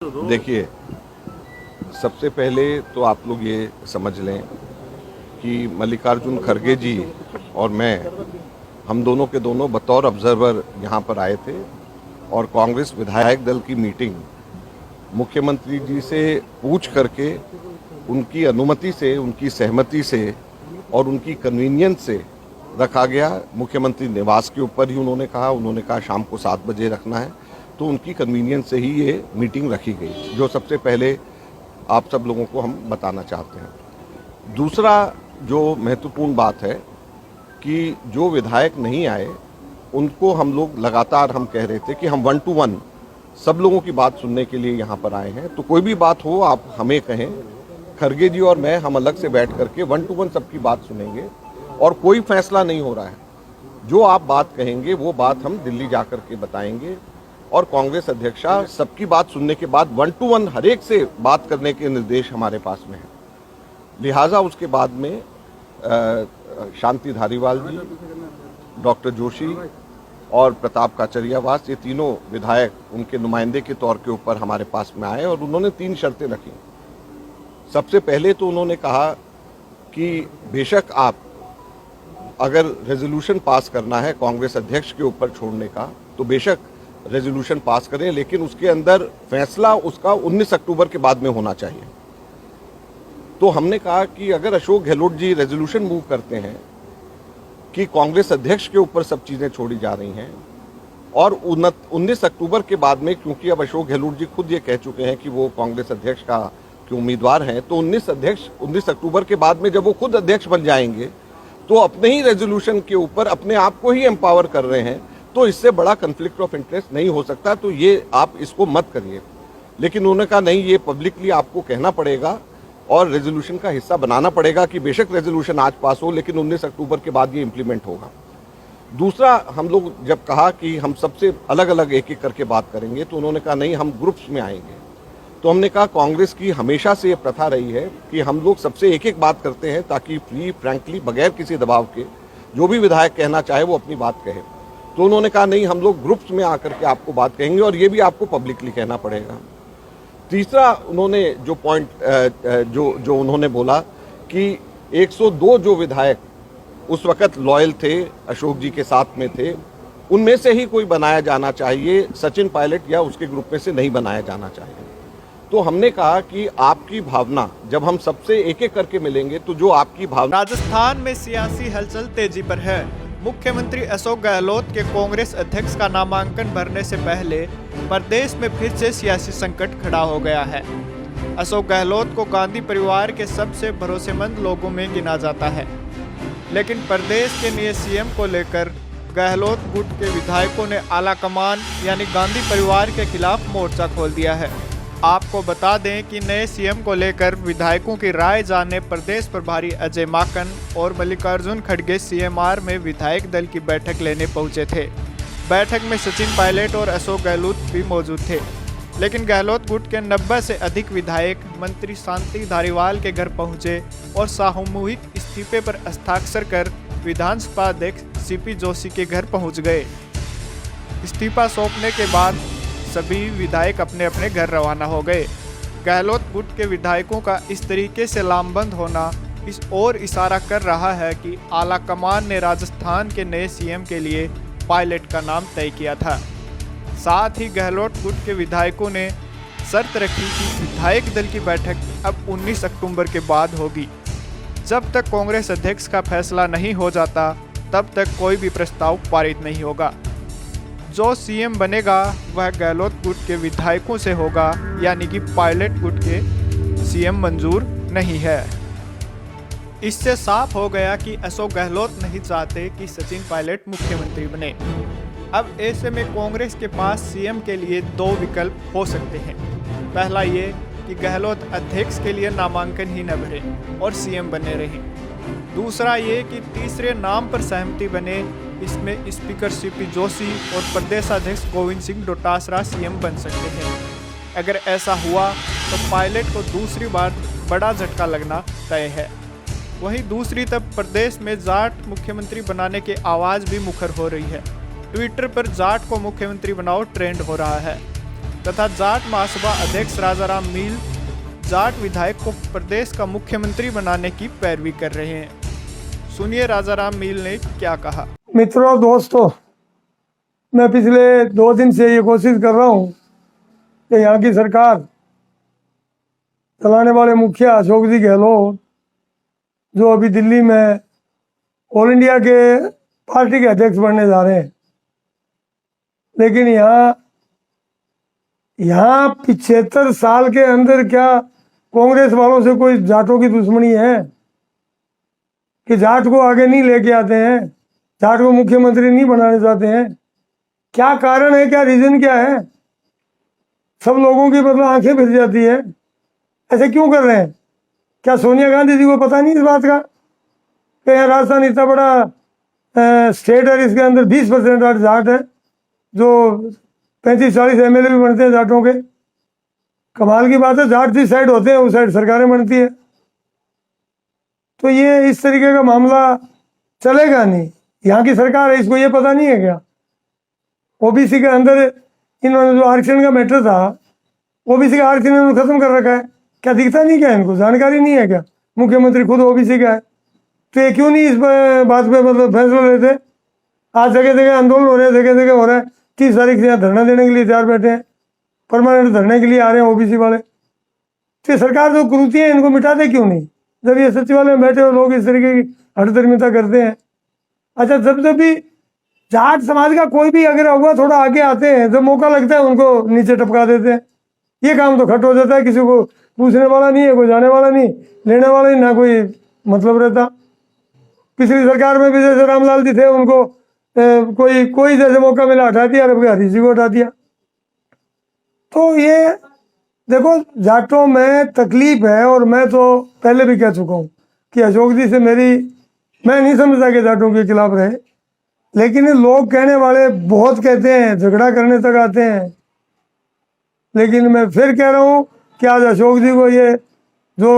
देखिए, सबसे पहले तो आप लोग ये समझ लें कि मल्लिकार्जुन खड़गे जी और मैं, हम दोनों के दोनों बतौर ऑब्जर्वर यहाँ पर आए थे और कांग्रेस विधायक दल की मीटिंग मुख्यमंत्री जी से पूछ करके उनकी अनुमति से, उनकी सहमति से और उनकी कन्वीनियंस से रखा गया। मुख्यमंत्री निवास के ऊपर ही उन्होंने कहा शाम को 7 बजे रखना है, तो उनकी कन्वीनियंस से ही ये मीटिंग रखी गई, जो सबसे पहले आप सब लोगों को हम बताना चाहते हैं। दूसरा जो महत्वपूर्ण बात है कि जो विधायक नहीं आए उनको हम लोग लगातार हम कह रहे थे कि हम 1 to 1 सब लोगों की बात सुनने के लिए यहाँ पर आए हैं, तो कोई भी बात हो आप हमें कहें। खड़गे जी और मैं हम अलग से बैठ करके 1 to 1 सबकी बात सुनेंगे और कोई फैसला नहीं हो रहा है। जो आप बात कहेंगे वो बात हम दिल्ली जा करके बताएंगे और कांग्रेस अध्यक्षा सबकी बात सुनने के बाद 1 to 1 हर एक से बात करने के निर्देश हमारे पास में है। लिहाजा उसके बाद में शांति धारीवाल जी, डॉक्टर जोशी और प्रताप काचरियावास, ये तीनों विधायक उनके नुमाइंदे के तौर के ऊपर हमारे पास में आए और उन्होंने 3 शर्तें रखी। सबसे पहले तो उन्होंने कहा कि बेशक आप अगर रेजोल्यूशन पास करना है कांग्रेस अध्यक्ष के ऊपर छोड़ने का, तो बेशक रेजोल्यूशन पास करें, लेकिन उसके अंदर फैसला उसका 19 अक्टूबर के बाद में होना चाहिए। तो हमने कहा कि अगर अशोक गहलोत जी रेजोल्यूशन मूव करते हैं कि कांग्रेस अध्यक्ष के ऊपर सब चीज़ें छोड़ी जा रही हैं और 19 अक्टूबर के बाद में, क्योंकि अब अशोक गहलोत जी खुद ये कह चुके हैं कि वो कांग्रेस अध्यक्ष के उम्मीदवार हैं, तो 19 अक्टूबर के बाद में जब वो खुद अध्यक्ष बन जाएंगे तो अपने ही रेजोल्यूशन के ऊपर अपने आप को ही एम्पावर कर रहे हैं, तो इससे बड़ा कन्फ्लिक्ट ऑफ इंटरेस्ट नहीं हो सकता, तो ये आप इसको मत करिए। लेकिन उन्होंने कहा नहीं, ये पब्लिकली आपको कहना पड़ेगा और रेजोल्यूशन का हिस्सा बनाना पड़ेगा कि बेशक रेजोल्यूशन आज पास हो लेकिन 19 अक्टूबर के बाद ये इम्प्लीमेंट होगा। दूसरा, हम लोग जब कहा कि हम सबसे अलग अलग एक एक करके बात करेंगे, तो उन्होंने कहा नहीं, हम ग्रुप्स में आएंगे। तो हमने कहा कांग्रेस की हमेशा से ये प्रथा रही है कि हम लोग सबसे एक एक बात करते हैं ताकि फ्री फ्रैंकली बगैर किसी दबाव के जो भी विधायक कहना चाहे वो अपनी बात कहे। तो उन्होंने कहा नहीं, हम लोग ग्रुप्स में आकर के आपको बात कहेंगे और ये भी आपको पब्लिकली कहना पड़ेगा। तीसरा, उन्होंने जो पॉइंट जो उन्होंने बोला कि 102 जो विधायक उस वक्त लॉयल थे, अशोक जी के साथ में थे, उनमें से ही कोई बनाया जाना चाहिए, सचिन पायलट या उसके ग्रुप में से नहीं बनाया जाना चाहिए। तो हमने कहा कि आपकी भावना, जब हम सबसे एक एक करके मिलेंगे तो जो आपकी भावना। राजस्थान में सियासी हलचल तेजी पर है। मुख्यमंत्री अशोक गहलोत के कांग्रेस अध्यक्ष का नामांकन भरने से पहले प्रदेश में फिर से सियासी संकट खड़ा हो गया है। अशोक गहलोत को गांधी परिवार के सबसे भरोसेमंद लोगों में गिना जाता है, लेकिन प्रदेश के नए सीएम को लेकर गहलोत गुट के विधायकों ने आलाकमान यानी गांधी परिवार के खिलाफ मोर्चा खोल दिया है। आपको बता दें कि नए सीएम को लेकर विधायकों की राय जानने प्रदेश प्रभारी अजय माकन और मल्लिकार्जुन खड़गे सीएमआर में विधायक दल की बैठक लेने पहुंचे थे। बैठक में सचिन पायलट और अशोक गहलोत भी मौजूद थे, लेकिन गहलोत गुट के 90 से अधिक विधायक मंत्री शांति धारीवाल के घर पहुंचे और सामूहिक इस्तीफे पर हस्ताक्षर कर विधानसभा अध्यक्ष सीपी जोशी के घर पहुंच गए। इस्तीफा सौंपने के बाद सभी विधायक अपने अपने घर रवाना हो गए। गहलोत गुट के विधायकों का इस तरीके से लामबंद होना इस ओर इशारा कर रहा है कि आलाकमान ने राजस्थान के नए सीएम के लिए पायलट का नाम तय किया था। साथ ही गहलोत गुट के विधायकों ने शर्त रखी कि विधायक दल की बैठक अब 19 अक्टूबर के बाद होगी। जब तक कांग्रेस अध्यक्ष का फैसला नहीं हो जाता तब तक कोई भी प्रस्ताव पारित नहीं होगा। जो सीएम बनेगा वह गहलोत गुट के विधायकों से होगा, यानी कि पायलट गुट के सीएम मंजूर नहीं है। इससे साफ हो गया कि अशोक गहलोत नहीं चाहते कि सचिन पायलट मुख्यमंत्री बने। अब ऐसे में कांग्रेस के पास सीएम के लिए 2 विकल्प हो सकते हैं। पहला ये कि गहलोत अध्यक्ष के लिए नामांकन ही न भरे और सीएम बने रहें। दूसरा ये कि तीसरे नाम पर सहमति बने, इसमें स्पीकर सीपी जोशी और प्रदेशाध्यक्ष गोविंद सिंह डोटासरा सीएम बन सकते हैं। अगर ऐसा हुआ तो पायलट को दूसरी बार बड़ा झटका लगना तय है। वहीं दूसरी तरफ प्रदेश में जाट मुख्यमंत्री बनाने की आवाज़ भी मुखर हो रही है। ट्विटर पर जाट को मुख्यमंत्री बनाओ ट्रेंड हो रहा है। तथा जाट महासभा अध्यक्ष राजाराम मील जाट विधायक को प्रदेश का मुख्यमंत्री बनाने की पैरवी कर रहे हैं। सुनिए राजाराम मील ने क्या कहा। मित्रों, दोस्तों, मैं पिछले 2 दिन से ये कोशिश कर रहा हूँ कि यहाँ की सरकार चलाने वाले मुखिया अशोक जी गहलोत, जो अभी दिल्ली में ऑल इंडिया के पार्टी के अध्यक्ष बनने जा रहे हैं, लेकिन यहाँ 75 साल के अंदर क्या कांग्रेस वालों से कोई जाटों की दुश्मनी है कि जाट को आगे नहीं लेके आते हैं, जाट को मुख्यमंत्री नहीं बनाने चाहते हैं? क्या कारण है, क्या रीजन क्या है? सब लोगों की मतलब आंखें फिर जाती है, ऐसे क्यों कर रहे हैं? क्या सोनिया गांधी जी को पता नहीं इस बात का कि यहाँ राजस्थान इतना बड़ा स्टेट है, इसके अंदर 20% जाट है, जो 35-40 MLA भी बनते हैं जाटों के। कमाल की बात है, जाट जिस साइड होते हैं उस साइड सरकारें बनती है। तो ये इस तरीके का मामला चलेगा नहीं। यहाँ की सरकार है, इसको ये पता नहीं है क्या ओबीसी के अंदर इन्होंने जो आरक्षण का मैटर था, ओबीसी का आरक्षण इन्होंने खत्म कर रखा है? क्या दिखता नहीं क्या इनको? जानकारी नहीं है क्या? मुख्यमंत्री खुद ओबीसी का है, तो ये क्यों नहीं इस बात पे मतलब फैसला लेते? आज जगह जगह आंदोलन हो रहे हैं, जगह जगह हो रहा है। 30 तारीख से यहाँ धरना देने के लिए तैयार बैठे हैं, परमानेंट धरने के लिए आ रहे हैं ओबीसी वाले। तो ये सरकार जो कुरीति है इनको मिटाते क्यों नहीं? जब ये सचिवालय में बैठे हुए लोग इस तरीके की हठधर्मिता करते हैं। अच्छा, जब भी जाट समाज का कोई भी अगर हुआ थोड़ा आगे आते हैं, जब मौका लगता है उनको नीचे टपका देते हैं। ये काम तो खट हो जाता है, किसी को पूछने वाला नहीं है, कोई जाने वाला नहीं, लेने वाला नहीं, ना कोई मतलब रहता। पिछली सरकार में भी जैसे रामलाल जी थे, उनको कोई जैसे मौका मिला हटा दिया, और हरीश जी को हटा दिया। तो ये देखो, जाटों में तकलीफ है, और मैं तो पहले भी कह चुका हूँ कि अशोक जी से मैं नहीं समझता कि जाटों के खिलाफ रहे, लेकिन लोग कहने वाले बहुत कहते हैं, झगड़ा करने तक आते हैं। लेकिन मैं फिर कह रहा हूँ कि आज अशोक जी को ये जो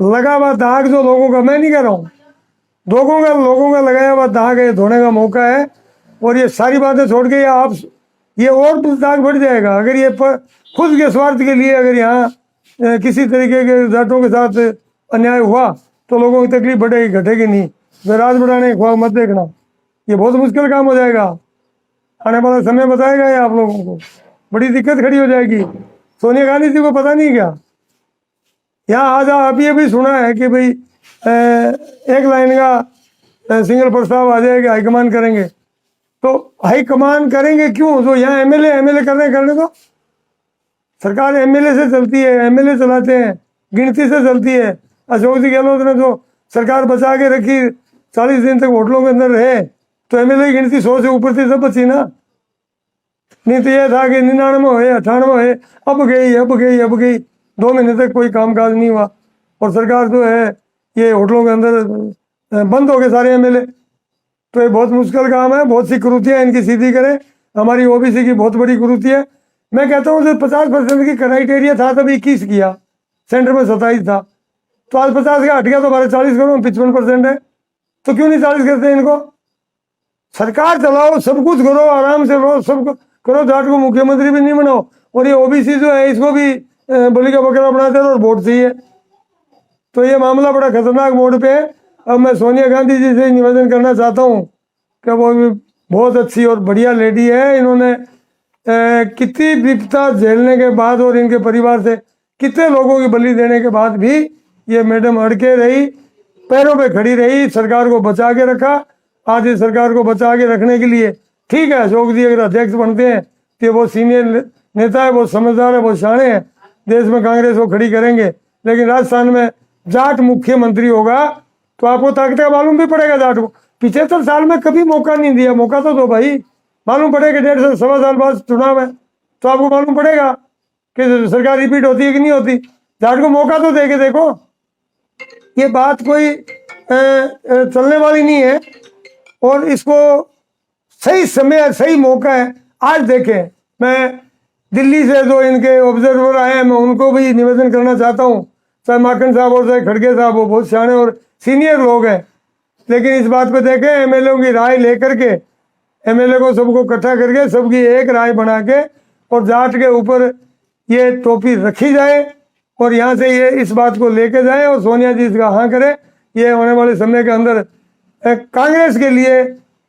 लगा हुआ दाग जो लोगों का, मैं नहीं कह रहा हूँ, लोगों का लगाया हुआ दाग है, धोने का मौका है। और ये सारी बातें छोड़ के ये और दाग बढ़ जाएगा अगर ये खुद के स्वार्थ के लिए अगर यहाँ किसी तरीके के जाटों के साथ अन्याय हुआ तो लोगों की तकलीफ बढ़ेगी, घटेगी नहीं। राज बढ़ाने ख्वाब मत देखना, ये बहुत मुश्किल काम हो जाएगा। आने वाला समय बताएगा ये आप लोगों को, बड़ी दिक्कत खड़ी हो जाएगी। सोनिया गांधी जी को पता नहीं क्या? यहाँ आज अभी सुना है कि भाई 1 लाइन का सिंगल प्रस्ताव आ जाएगा, हाईकमान करेंगे। तो हाईकमान करेंगे क्यों? जो यहाँ एमएलए करने दो। सरकार एमएलए से चलती है, एमएलए चलाते हैं, गिनती से चलती है। अशोक जी गहलोत ने जो सरकार बचा के रखी, 40 दिन तक होटलों के अंदर रहे, तो एमएलए की गिनती 100 से ऊपर थी, सब बची ना। नहीं तो यह था कि 99 हुए, 98 हुए, अब गई 2 महीने तक कोई कामकाज नहीं हुआ, और सरकार जो है ये होटलों के अंदर बंद हो गए सारे एमएलए। तो ये बहुत मुश्किल काम है, बहुत सी कुरीतियाँ इनकी सीधी करें। हमारी ओबीसी की बहुत बड़ी कुरीति है। मैं कहता हूँ जो 50% की क्राइटेरिया था तब 21 किया, सेंटर में 27 था, तो आज 50 का हट गया, तो हमारे 40 करो, 55% है। तो क्यों नहीं 40 करते इनको? सरकार चलाओ, सब कुछ करो, आराम से रहो, सब करो, जाट को मुख्यमंत्री भी नहीं बनाओ, और ये ओबीसी जो है इसको भी बलि का बकरा बनाते रहो, और वोट चाहिए। तो ये मामला बड़ा खतरनाक मोड़ पे है। अब मैं सोनिया गांधी जी से निवेदन करना चाहता हूँ कि वो भी बहुत अच्छी और बढ़िया लेडी है। इन्होंने कितनी विपदा झेलने के बाद और इनके परिवार से कितने लोगों की बलि देने के बाद भी ये मैडम अड़के रही, पैरों पे खड़ी रही, सरकार को बचा के रखा। आज इस सरकार को बचा के रखने के लिए ठीक है, अशोक जी अगर अध्यक्ष बनते हैं तो वो सीनियर नेता है, वो समझदार है, वो शाणे हैं, देश में कांग्रेस को खड़ी करेंगे। लेकिन राजस्थान में जाट मुख्यमंत्री होगा तो आपको ताकत का मालूम भी पड़ेगा। जाट को 75 साल में कभी मौका नहीं दिया, मौका तो दो भाई। मालूम पड़ेगा 1.5 से 1.25 साल बाद चुनाव है, तो आपको मालूम पड़ेगा कि सरकार रिपीट होती है कि नहीं होती। जाट को मौका तो दे के देखो। ये बात कोई चलने वाली नहीं है, और इसको सही समय सही मौका है। आज देखें, मैं दिल्ली से जो इनके ऑब्जर्वर आए हैं, मैं उनको भी निवेदन करना चाहता हूँ, चाहे माखन साहब और चाहे खड़गे साहब, वो बहुत सियाने और सीनियर लोग हैं। लेकिन इस बात पे देखें, एमएलए की राय लेकर के, एमएलए को सबको इकट्ठा करके सबकी एक राय बना के, और जाट के ऊपर ये टोपी रखी जाए और यहाँ से ये इस बात को लेके जाए और सोनिया जी इसका हाँ करे। ये होने वाले समय के अंदर कांग्रेस के लिए,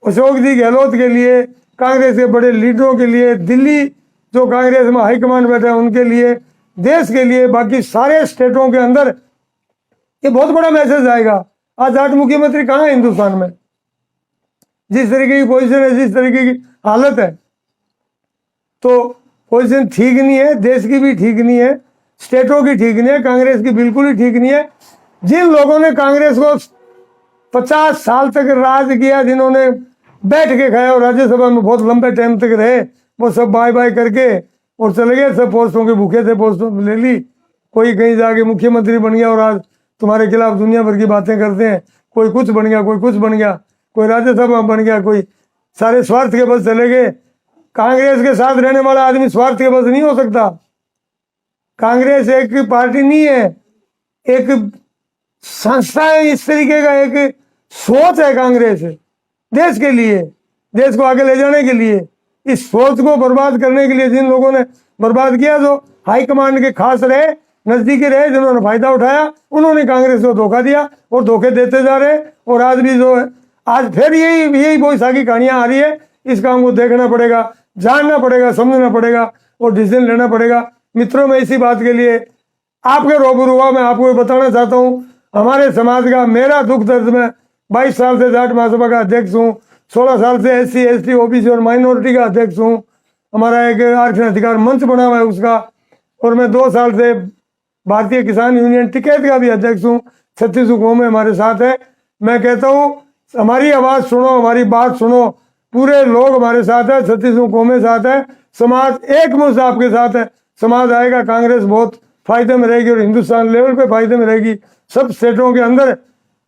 अशोक जी गहलोत के लिए, कांग्रेस के बड़े लीडरों के लिए, दिल्ली जो कांग्रेस में हाईकमांड बैठा है उनके लिए, देश के लिए, बाकी सारे स्टेटों के अंदर ये बहुत बड़ा मैसेज आएगा। आज 8 मुख्यमंत्री कहाँ है हिंदुस्तान में? जिस तरीके की पोजीशन है, जिस तरीके की हालत है, तो पोजीशन ठीक नहीं है, देश की भी ठीक नहीं है, स्टेटों की ठीक नहीं है, कांग्रेस की बिल्कुल ही ठीक नहीं है। जिन लोगों ने कांग्रेस को 50 साल तक राज किया, जिन्होंने बैठ के खाया और राज्यसभा में बहुत लंबे टाइम तक रहे, वो सब बाय बाय करके और चले गए। सब पोस्टों के भूखे थे, पोस्टों ले ली, कोई कहीं जाके मुख्यमंत्री बन गया और आज तुम्हारे खिलाफ दुनिया भर की बातें करते हैं। कोई कुछ बन गया, कोई कुछ बन गया, कोई राज्यसभा बन गया, कोई सारे स्वार्थ के बस चले गए। कांग्रेस के साथ रहने वाला आदमी स्वार्थ के बस नहीं हो सकता। कांग्रेस एक पार्टी नहीं है, एक संस्था है। इस तरीके का एक सोच है कांग्रेस देश के लिए, देश को आगे ले जाने के लिए। इस सोच को बर्बाद करने के लिए जिन लोगों ने बर्बाद किया, जो हाईकमांड के खास रहे, नजदीकी रहे, जिन्होंने फायदा उठाया, उन्होंने कांग्रेस को धोखा दिया और धोखे देते जा रहे। और आज भी जो है, आज फिर यही बहुत सारी कहानियां आ रही है। इस काम को देखना पड़ेगा, जानना पड़ेगा, समझना पड़ेगा और डिसीजन लेना पड़ेगा। मित्रों, मैं इसी बात के लिए आपके रूबरू हुआ। मैं आपको बताना चाहता हूँ, हमारे समाज का मेरा दुख दर्द में 22 साल से जाट महासभा का अध्यक्ष हूँ, 16 साल से SC ST OBC और माइनॉरिटी का अध्यक्ष हूँ। हमारा एक आरक्षण अधिकार मंच बना हुआ है उसका, और मैं 2 साल से भारतीय किसान यूनियन टिकैत का भी अध्यक्ष हूँ। 36 कौमें हमारे साथ है। मैं कहता हूँ, हमारी आवाज़ सुनो, हमारी बात सुनो। पूरे लोग हमारे साथ है, 36 कौमें साथ है, समाज एक मुश्त आपके साथ है। समाज आएगा, कांग्रेस बहुत फायदे में रहेगी और हिंदुस्तान लेवल पे फायदे में रहेगी। सब स्टेटों के अंदर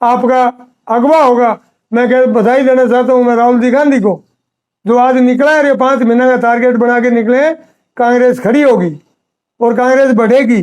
आपका अगवा होगा। मैं बधाई देना चाहता हूँ मैं राहुल जी गांधी को, जो आज निकला है, 5 महीने का टारगेट बना के निकले हैं। कांग्रेस खड़ी होगी और कांग्रेस बढ़ेगी।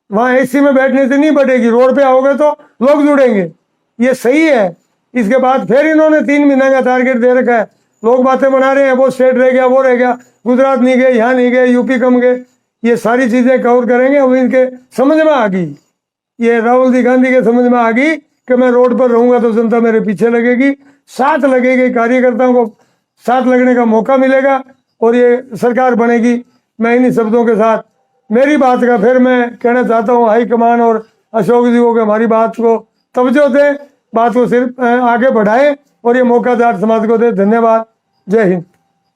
वहाँ AC में बैठने से नहीं बढ़ेगी, रोड पे आओगे तो लोग जुड़ेंगे, ये सही है। इसके बाद फिर इन्होंने 3 महीने का टारगेट दे रखा है। लोग बातें बना रहे हैं, वो स्टेट रह गया, वो रह गया, गुजरात नहीं गए, यहाँ नहीं गए, UP कम गए। ये सारी चीजें कवर करेंगे। वो इनके समझ में आ गई, ये राहुल जी गांधी के समझ में आ गई कि मैं रोड पर रहूंगा तो जनता मेरे पीछे लगेगी, साथ लगेगी, कार्यकर्ताओं को साथ लगने का मौका मिलेगा और ये सरकार बनेगी। मैं इन्हीं शब्दों के साथ मेरी बात का फिर मैं कहना चाहता हूँ हाईकमान और अशोक जी को कि हमारी बात को तवज्जो दें, बात को सिर्फ आगे बढ़ाएं और ये मौका जाट समाज को दे। धन्यवाद। जय हिंद।